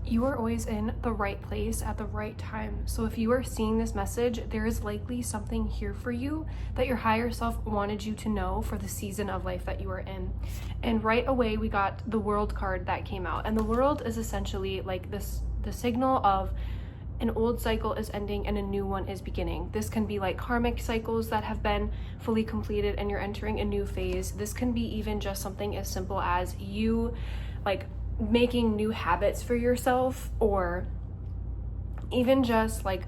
You are always in the right place at the right time. So if you are seeing this message, there is likely something here for you that your higher self wanted you to know for the season of life that you are in. And right away, we got the World card that came out. And the World is essentially like the signal of an old cycle is ending and a new one is beginning. This can be like karmic cycles that have been fully completed and you're entering a new phase. This can be even just something as simple as you like making new habits for yourself, or even just like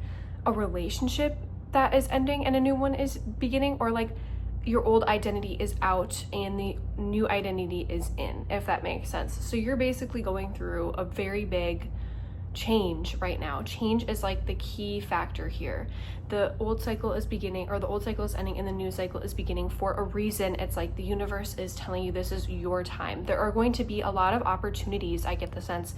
a relationship that is ending and a new one is beginning, or like your old identity is out and the new identity is in, if that makes sense. So you're basically going through a very big change right now. Change is like the key factor here. The old cycle is beginning, or the old cycle is ending and the new cycle is beginning for a reason. It's like the universe is telling you this is your time. There are going to be a lot of opportunities, I get the sense,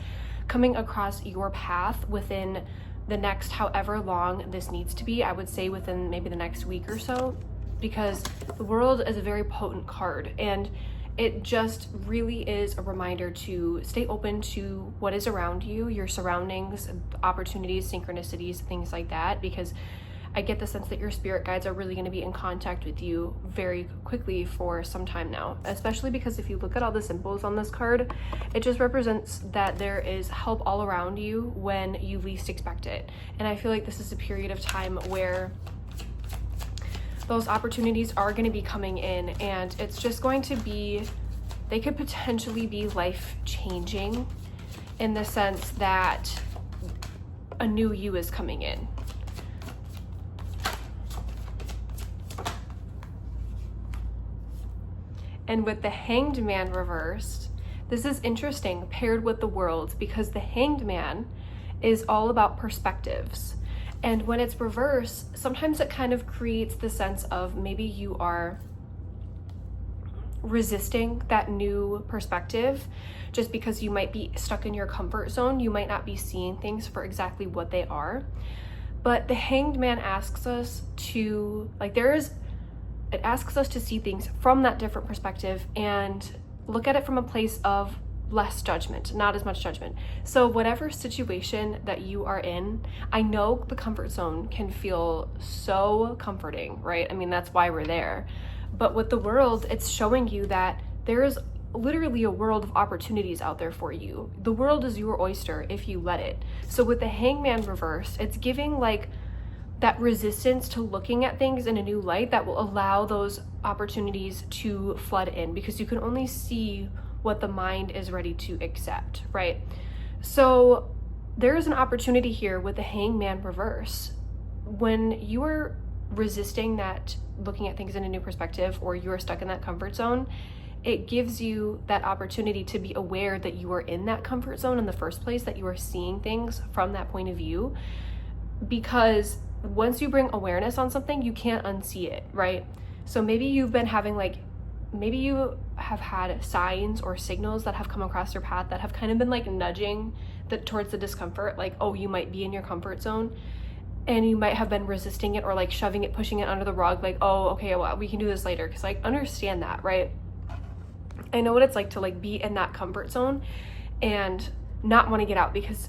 coming across your path within the next however long this needs to be. I would say within maybe the next week or so, because the World is a very potent card, and it just really is a reminder to stay open to what is around you, your surroundings, opportunities, synchronicities, things like that, because I get the sense that your spirit guides are really going to be in contact with you very quickly for some time now, especially because if you look at all the symbols on this card, it just represents that there is help all around you when you least expect it. And I feel like this is a period of time where those opportunities are going to be coming in, and it's just going to be, they could potentially be life-changing in the sense that a new you is coming in. And with the Hanged Man reversed, this is interesting paired with the World, because the Hanged Man is all about perspectives. And when it's reversed, sometimes it kind of creates the sense of maybe you are resisting that new perspective just because you might be stuck in your comfort zone. You might not be seeing things for exactly what they are. But the Hanged Man asks us to, like, it asks us to see things from that different perspective and look at it from a place of less judgment, not as much judgment. So whatever situation that you are in, I know the comfort zone can feel so comforting, right? I mean, that's why we're there. But with the World, it's showing you that there is literally a world of opportunities out there for you. The world is your oyster if you let it. So with the Hangman reversed, it's giving like that resistance to looking at things in a new light that will allow those opportunities to flood in, because you can only see what the mind is ready to accept, right? So there is an opportunity here with the Hangman reverse. When you are resisting that, looking at things in a new perspective, or you are stuck in that comfort zone, it gives you that opportunity to be aware that you are in that comfort zone in the first place, that you are seeing things from that point of view. Because once you bring awareness on something, you can't unsee it, right? So maybe you've been having maybe you have had signs or signals that have come across your path that have kind of been like nudging towards the discomfort, like, oh, you might be in your comfort zone, and you might have been resisting it or like shoving it, pushing it under the rug, like, oh, okay, well, we can do this later, because like, understand that, right? I know what it's like to like be in that comfort zone and not want to get out, because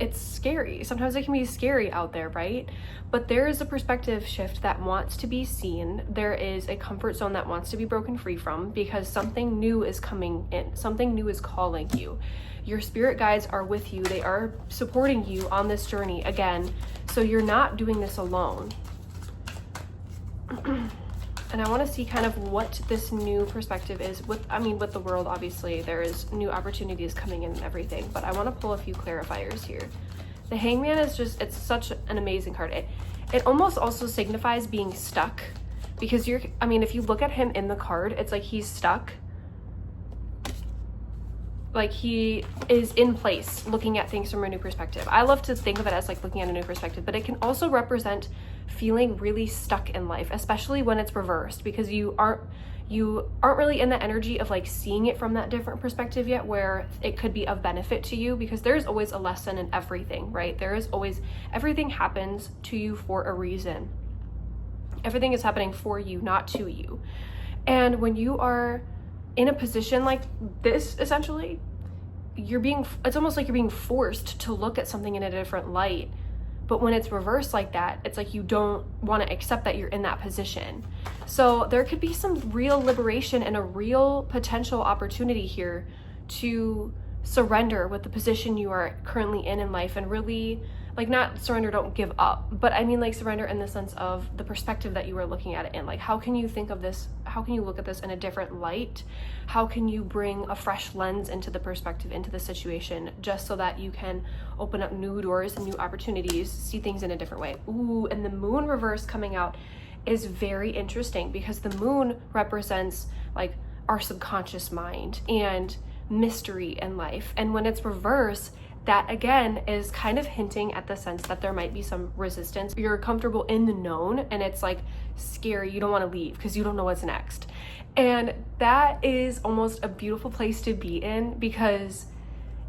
it's scary. Sometimes it can be scary out there, right? But there is a perspective shift that wants to be seen. There is a comfort zone that wants to be broken free from, because something new is coming in. Something new is calling you. Your spirit guides are with you. They are supporting you on this journey again. So you're not doing this alone. And I want to see kind of what this new perspective is with the World. Obviously there is new opportunities coming in and everything, but I want to pull a few clarifiers here. The Hangman is just, it's such an amazing card. It almost also signifies being stuck, because if you look at him in the card, it's like he's stuck. Like he is in place looking at things from a new perspective. I love to think of it as like looking at a new perspective, but it can also represent feeling really stuck in life, especially when it's reversed, because you aren't really in the energy of like seeing it from that different perspective yet, where it could be of benefit to you, because there's always a lesson in everything, right? Everything happens to you for a reason. Everything is happening for you, not to you. And when you are in a position like this, essentially, it's almost like you're being forced to look at something in a different light. But when it's reversed like that, it's like you don't want to accept that you're in that position. So there could be some real liberation and a real potential opportunity here to surrender with the position you are currently in life, and really, like, not surrender, don't give up, but I mean like surrender in the sense of the perspective that you are looking at it in. Like, how can you think of this, how can you look at this in a different light? How can you bring a fresh lens into the perspective, into the situation, just so that you can open up new doors and new opportunities, see things in a different way. Ooh, and the moon reverse coming out is very interesting, because the moon represents like our subconscious mind and mystery in life. And when it's reverse, that again is kind of hinting at the sense that there might be some resistance. You're comfortable in the known, and it's like scary. You don't want to leave because you don't know what's next. And that is almost a beautiful place to be in, because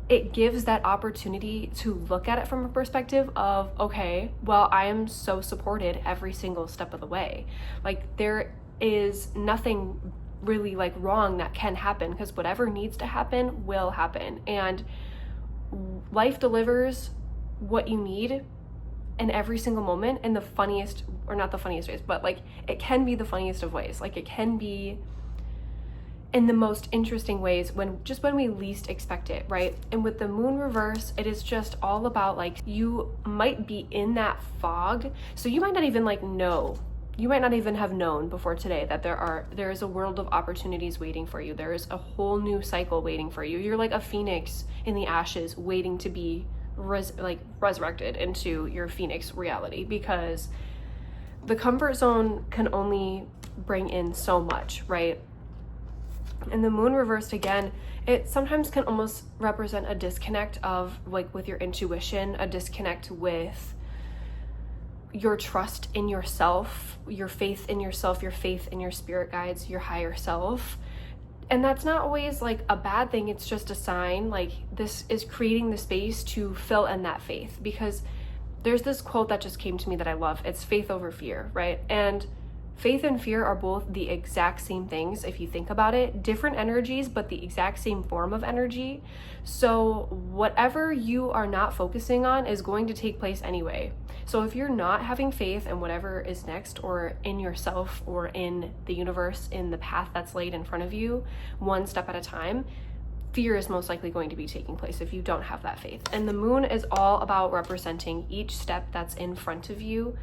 it gives that opportunity to look at it from a perspective of, okay, well, I am so supported every single step of the way. Like, there is nothing really like wrong that can happen, because whatever needs to happen will happen. And life delivers what you need in every single moment in the funniest, or not the funniest ways, but like it can be the funniest of ways. Like, it can be in the most interesting ways when we least expect it, right? And with the moon reverse, it is just all about like, you might be in that fog, so you might not even like know. You might not even have known before today that there is a world of opportunities waiting for you. There is a whole new cycle waiting for you. You're like a phoenix in the ashes waiting to be resurrected into your phoenix reality, because the comfort zone can only bring in so much, right? And the moon reversed again, it sometimes can almost represent a disconnect of like with your intuition, a disconnect with your trust in yourself, your faith in yourself, your faith in your spirit guides, your higher self. And that's not always like a bad thing. It's just a sign. Like, this is creating the space to fill in that faith, because there's this quote that just came to me that I love. It's faith over fear, right? And faith and fear are both the exact same things if you think about it. Different energies, but the exact same form of energy. So whatever you are not focusing on is going to take place anyway. So if you're not having faith in whatever is next, or in yourself, or in the universe, in the path that's laid in front of you, one step at a time, fear is most likely going to be taking place if you don't have that faith. And the moon is all about representing each step that's in front of you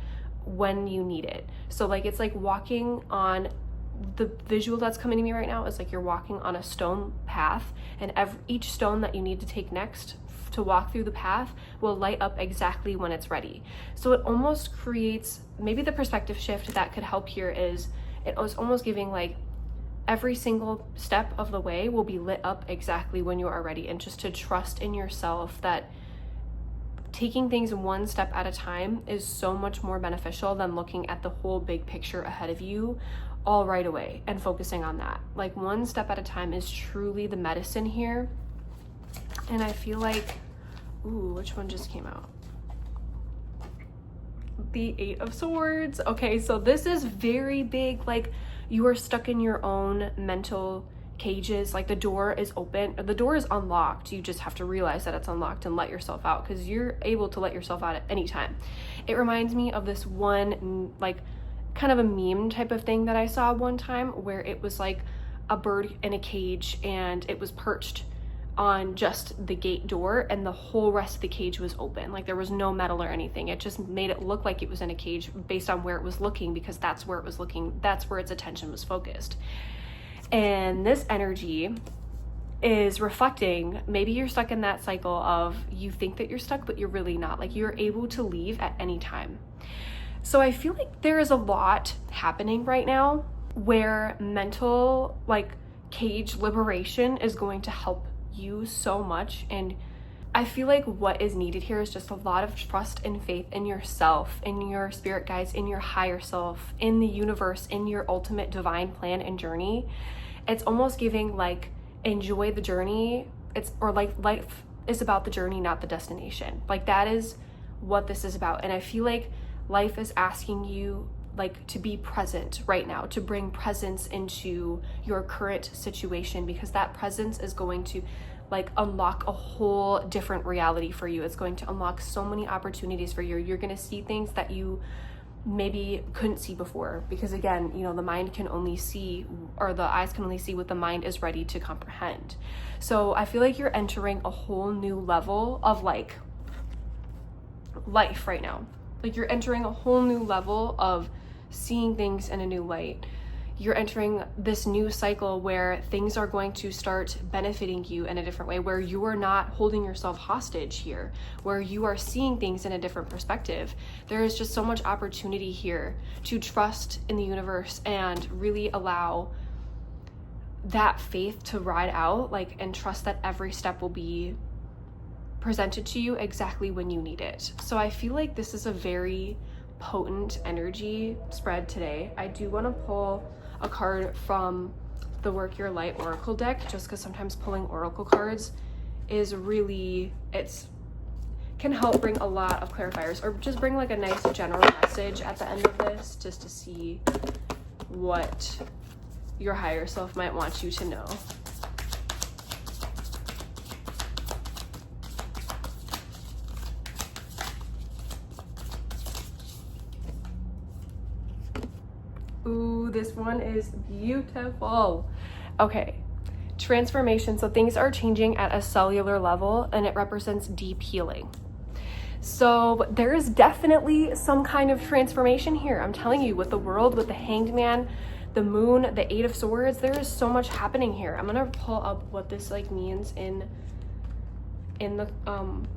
when you need it. So like, it's like walking on, the visual that's coming to me right now is like you're walking on a stone path, and each stone that you need to take next to walk through the path will light up exactly when it's ready. So it almost creates, maybe the perspective shift that could help here is, it was almost giving like every single step of the way will be lit up exactly when you are ready, and just to trust in yourself that taking things one step at a time is so much more beneficial than looking at the whole big picture ahead of you all right away and focusing on that. Like, one step at a time is truly the medicine here. And I feel like, ooh, which one just came out? The 8 of Swords. Okay, so this is very big. Like, you are stuck in your own mental cages. Like, the door is open, the door is unlocked. You just have to realize that it's unlocked and let yourself out, because you're able to let yourself out at any time. It reminds me of this one, like, kind of a meme type of thing that I saw one time, where it was like a bird in a cage, and it was perched on just the gate door, and the whole rest of the cage was open. Like, there was no metal or anything. It just made it look like it was in a cage based on where it was looking, because that's where it was looking, that's where its attention was focused. And this energy is reflecting, maybe you're stuck in that cycle of, you think that you're stuck, but you're really not. Like, you're able to leave at any time. So I feel like there is a lot happening right now where mental, like, cage liberation is going to help you so much. And I feel like what is needed here is just a lot of trust and faith in yourself, in your spirit guides, in your higher self, in the universe, in your ultimate divine plan and journey. It's almost giving like, enjoy the journey. It's, or like, life is about the journey, not the destination. Like, that is what this is about. And I feel like life is asking you, like, to be present right now, to bring presence into your current situation, because that presence is going to like unlock a whole different reality for you. It's going to unlock so many opportunities for you. You're going to see things that you maybe couldn't see before, because again, you know, the mind can only see, or the eyes can only see what the mind is ready to comprehend. So I feel like you're entering a whole new level of like life right now. Like you're entering a whole new level of seeing things in a new light. You're entering this new cycle where things are going to start benefiting you in a different way, where you are not holding yourself hostage here, where you are seeing things in a different perspective. There is just so much opportunity here to trust in the universe and really allow that faith to ride out, like, and trust that every step will be presented to you exactly when you need it. So I feel like this is a very potent energy spread today. I do want to pull a card from the Work Your Light Oracle deck, just because sometimes pulling oracle cards is really, can help bring a lot of clarifiers, or just bring like a nice general message at the end of this, just to see what your higher self might want you to know. Ooh, this one is beautiful. Okay, transformation. So things are changing at a cellular level, and it represents deep healing. So there is definitely some kind of transformation here. I'm telling you, with the world, with the Hanged Man, the moon, the Eight of Swords, there is so much happening here. I'm gonna pull up what this like means in the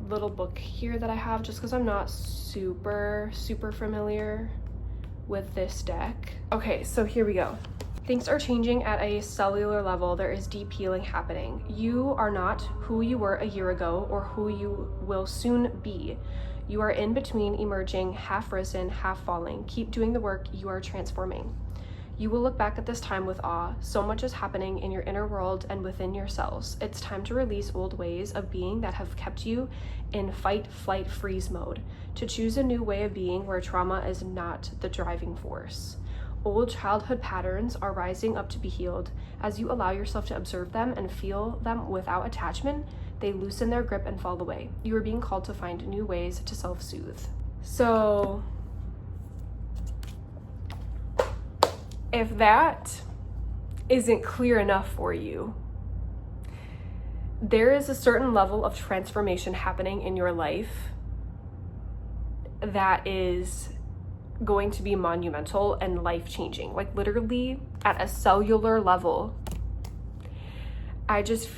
little book here that I have, just because I'm not super familiar with this deck. Okay, so here we go. Things are changing at a cellular level. There is deep healing happening. You are not who you were a year ago or who you will soon be. You are in between, emerging, half risen, half falling. Keep doing the work. You are transforming. You will look back at this time with awe. So much is happening in your inner world and within yourselves. It's time to release old ways of being that have kept you in fight, flight, freeze mode, to choose a new way of being where trauma is not the driving force. Old childhood patterns are rising up to be healed. As you allow yourself to observe them and feel them without attachment, they loosen their grip and fall away. You are being called to find new ways to self-soothe. So if that isn't clear enough for you, there is a certain level of transformation happening in your life that is going to be monumental and life-changing, like literally at a cellular level. I just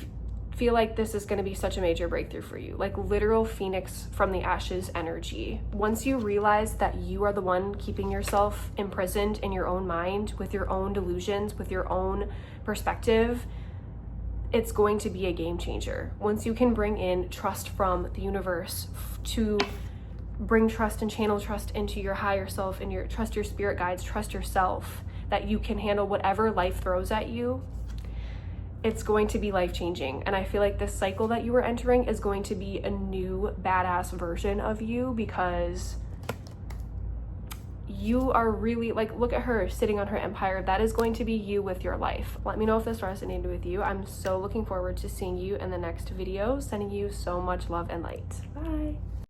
feel like this is going to be such a major breakthrough for you, like literal phoenix from the ashes energy. Once you realize that you are the one keeping yourself imprisoned in your own mind, with your own delusions, with your own perspective, it's going to be a game changer. Once you can bring in trust from the universe to bring trust and channel trust into your higher self, and trust your spirit guides, trust yourself that you can handle whatever life throws at you, it's going to be life-changing. And I feel like this cycle that you were entering is going to be a new badass version of you, because you are really, like, look at her sitting on her empire. That is going to be you with your life. Let me know if this resonated with you. I'm so looking forward to seeing you in the next video. Sending you so much love and light. Bye.